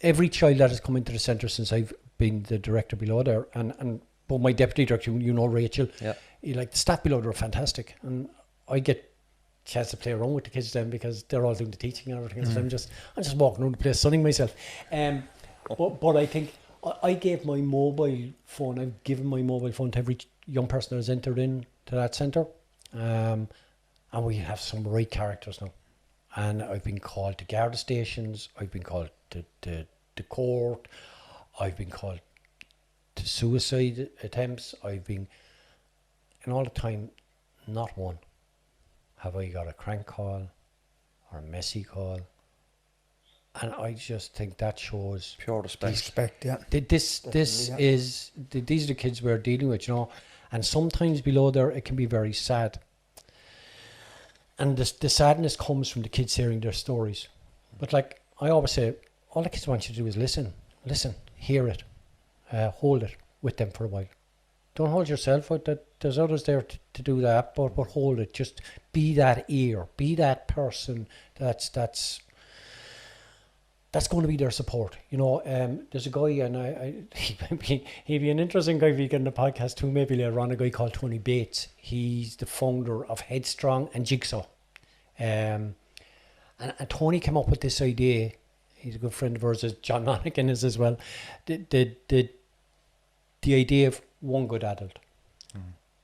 every child that has come into the centre since I've been the director below there, and but my deputy director, you know Rachel, the staff below there are fantastic, and I get a chance to play around with the kids then because they're all doing the teaching and everything. So I'm just walking around the place sunning myself. But I think I gave my mobile phone. I've given my mobile phone to every young person that has entered into that centre, and we have some right characters now. And I've been called to Garda stations. I've been called to court. I've been called to suicide attempts. I've been, and all the time, not one have I got a crank call or a messy call. And I just think that shows pure respect. These are the kids we're dealing with, you know. And sometimes below there, it can be very sad. And the sadness comes from the kids hearing their stories. But like I always say, all the kids want you to do is listen, hear it, hold it with them for a while. Don't hold yourself out. There's others there to do that, but hold it. Just be that ear, be that person that's going to be their support. You know, there's a guy, and he'd be an interesting guy if you get in the podcast too, maybe later on, a guy called Tony Bates. He's the founder of Headstrong and Jigsaw. And Tony came up with this idea. He's a good friend of ours, as John Monaghan is as well. The idea of one good adult.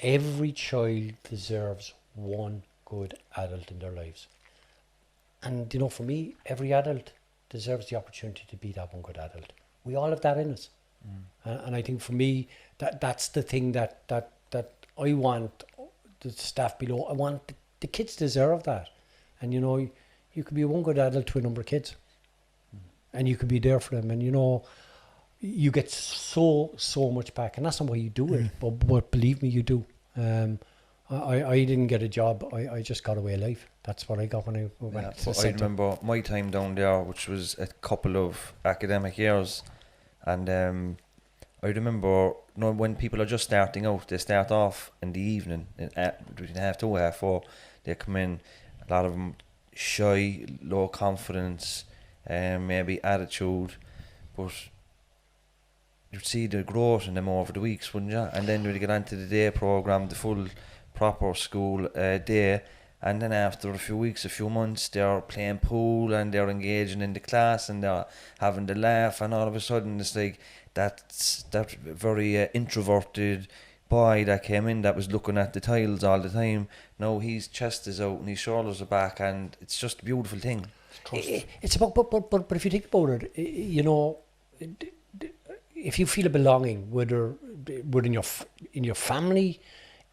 Every child deserves one good adult in their lives. And, you know, for me, every adult deserves the opportunity to be that one good adult. We all have that in us. And I think for me, that's the thing that I want the staff below. I want the kids deserve that. And, you know, you could be one good adult to a number of kids. And you could be there for them. And, you know, you get so much back. And that's not why you do it. But believe me, you do. I didn't get a job. I just got away life. That's what I got when I went to the centre. I remember my time down there, which was a couple of academic years. And I remember, you know, when people are just starting out, they start off in the evening, between 2:30, 4:30. They come in, a lot of them shy, low confidence, maybe attitude. But you'd see the growth in them over the weeks, wouldn't you? And then when you get onto the day programme, the full proper school day, and then after a few weeks, a few months, they're playing pool and they're engaging in the class and they're having the laugh, and all of a sudden it's like that very introverted boy that came in that was looking at the tiles all the time. Now his chest is out and his shoulders are back, and it's just a beautiful thing. It's about, but if you think about it, you know, if you feel a belonging, whether in your family,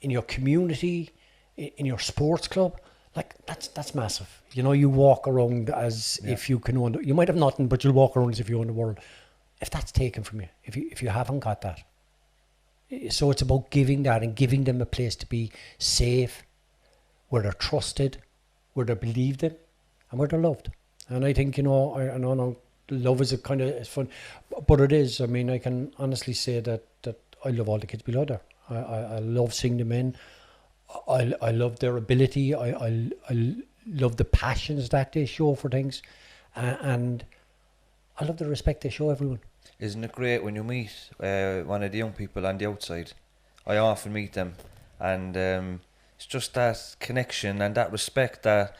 in your community, in your sports club, like that's massive. You know, you walk around as if you can own. You might have nothing, but you'll walk around as if you own the world. If that's taken from you, if you haven't got that, so it's about giving that and giving them a place to be safe, where they're trusted, where they're believed in, and where they're loved. And I think, you know, I know love is a kind of, it's fun, but it is. I mean, I can honestly say that I love all the kids below there. I love seeing them in. I love their ability. I love the passions that they show for things, and I love the respect they show everyone. Isn't it great when you meet one of the young people on the outside? I often meet them, and it's just that connection and that respect that,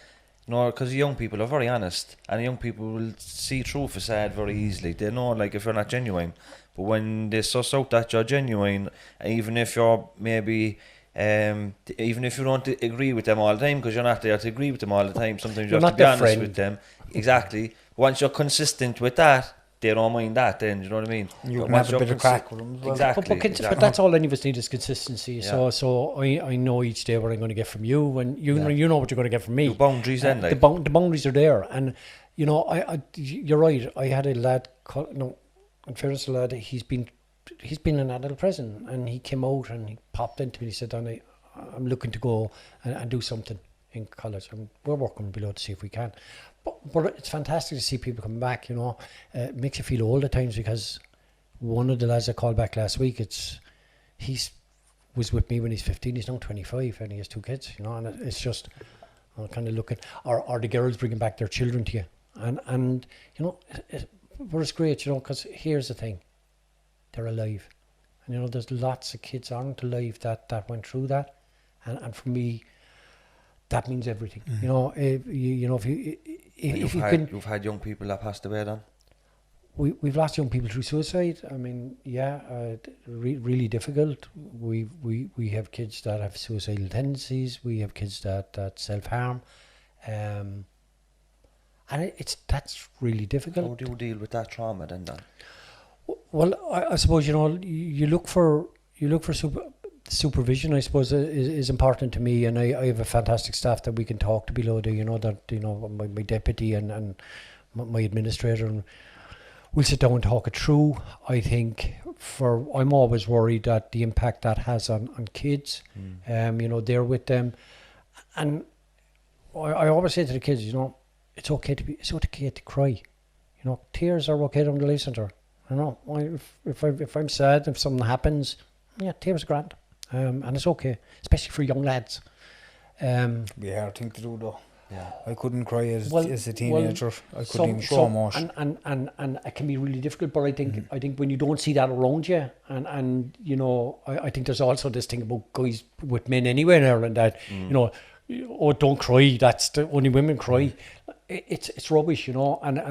you know, because young people are very honest, and young people will see through facade very easily. They know, like, if you're not genuine. But when they suss out that you're genuine, even if you're maybe, even if you don't agree with them all the time, because you're not there to agree with them all the time, sometimes you have to be honest with them. Exactly. Once you're consistent with that, they don't mind that then, you know what I mean? You can have a bit of crack with them as well. Exactly. But that's all any of us need is consistency. Yeah. So I know each day what I'm going to get from you, and you know what you're going to get from me. The boundaries then, like. The boundaries are there. And, you know, you're right. I had a lad, in fairness to the lad, he's been in adult prison, and he came out and he popped into me and he said, Danny, I'm looking to go and do something in college, and we're working below to see if we can. But it's fantastic to see people come back, you know. It makes you feel old at times, because one of the lads I called back last week, he's was with me when he's 15, he's now 25 and he has 2 kids, you know, and it's just kind of looking, or the girls bringing back their children to you. And you know, but it's great, because here's the thing. They're alive. And, there's lots of kids aren't alive that went through that. And for me, that means everything. If you've had young people that passed away then? We've lost young people through suicide. I mean, really difficult. We have kids that have suicidal tendencies. We have kids that self-harm. And that's really difficult. How do you deal with that trauma then? Well, I suppose, you look for supervision, I suppose, is important to me, and I have a fantastic staff that we can talk to below there, my deputy and my administrator, and we'll sit down and talk it through. I think I'm always worried that the impact that has on kids, they're with them, and I always say to the kids, it's okay to cry, tears are okay down the Life Centre. If I'm sad, if something happens, tears are grand, and it's okay, especially for young lads. Be a hard thing to do though. Yeah, I couldn't cry as a teenager. I couldn't even show emotion. And it can be really difficult. But I think when you don't see that around you, and I think there's also this thing about guys with men anywhere in Ireland that don't cry. That's the only women cry. It's rubbish, and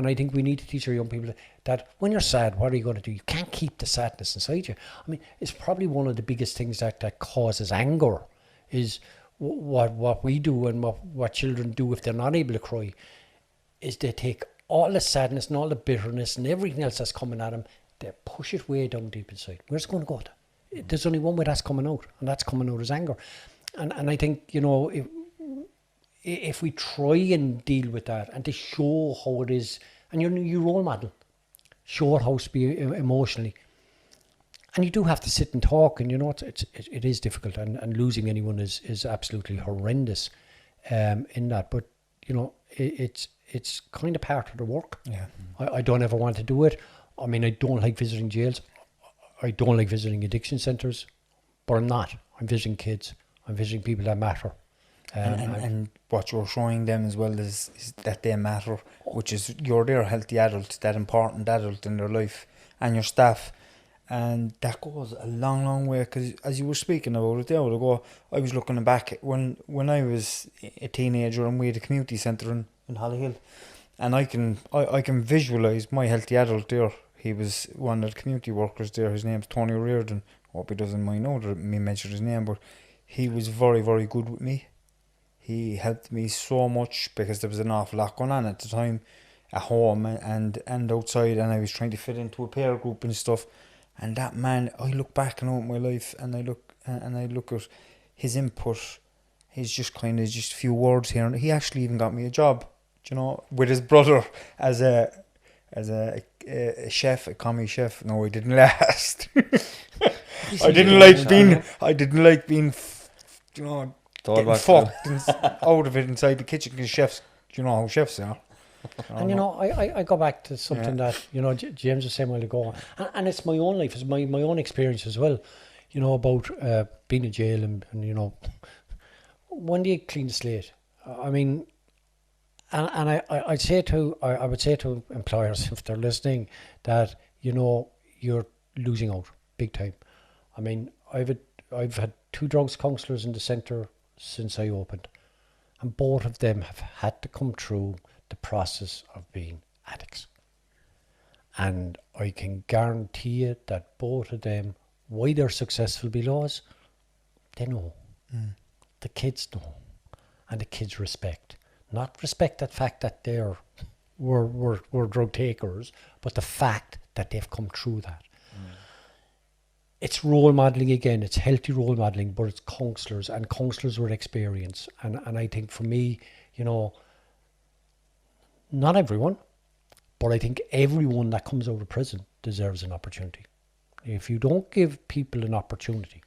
I think we need to teach our young people that when you're sad, what are you going to do? You can't keep the sadness inside you. I mean, it's probably one of the biggest things that causes anger is what we do, and what children do if they're not able to cry, is they take all the sadness and all the bitterness and everything else that's coming at them, they push it way down deep inside. Where's it going to go to? There's only one way that's coming out, and that's coming out as anger. And I think, if we try and deal with that and to show how it is, and you role model, show it how to be emotionally. And you do have to sit and talk, and it is difficult, and losing anyone is absolutely horrendous in that. But it's kind of part of the work. Yeah. I don't ever want to do it. I mean, I don't like visiting jails. I don't like visiting addiction centres, but I'm not. I'm visiting kids. I'm visiting people that matter. And what you're showing them as well is that they matter, which is you're their healthy adult, that important adult in their life, and your staff. And that goes a long, long way, because as you were speaking about it there ago, I was looking back when I was a teenager and we had a community centre in Hollyhill, and I can visualise my healthy adult there. He was one of the community workers there. His name's Tony Reardon. Hope he doesn't mind now that me mention his name, but he was very, very good with me. He helped me so much because there was an awful lot going on at the time at home and outside, and I was trying to fit into a peer group and stuff. And that man, I look back now at my life, and I look at his input. He's just just a few words here, and he actually even got me a job, with his brother as a chef, a commie chef. No, I didn't last. I didn't like being getting fucked out of it inside the kitchen, because chefs, you know how chefs are. And I go back to something that James was saying a while ago, and it's my own life, it's my own experience as well, about being in jail, and when do you clean the slate? I mean, and I would say to employers, if they're listening, that you're losing out big time. I mean, I've had 2 drugs counsellors in the centre since I opened, and both of them have had to come through the process of being addicts. And I can guarantee you that both of them, why they're successful below us, they know. The kids know, and the kids respect. Not respect that fact that were drug takers, but the fact that they've come through that. It's role modelling again, it's healthy role modelling, but it's counsellors, and counsellors with experience. And I think for me, not everyone, but I think everyone that comes out of prison deserves an opportunity. If you don't give people an opportunity,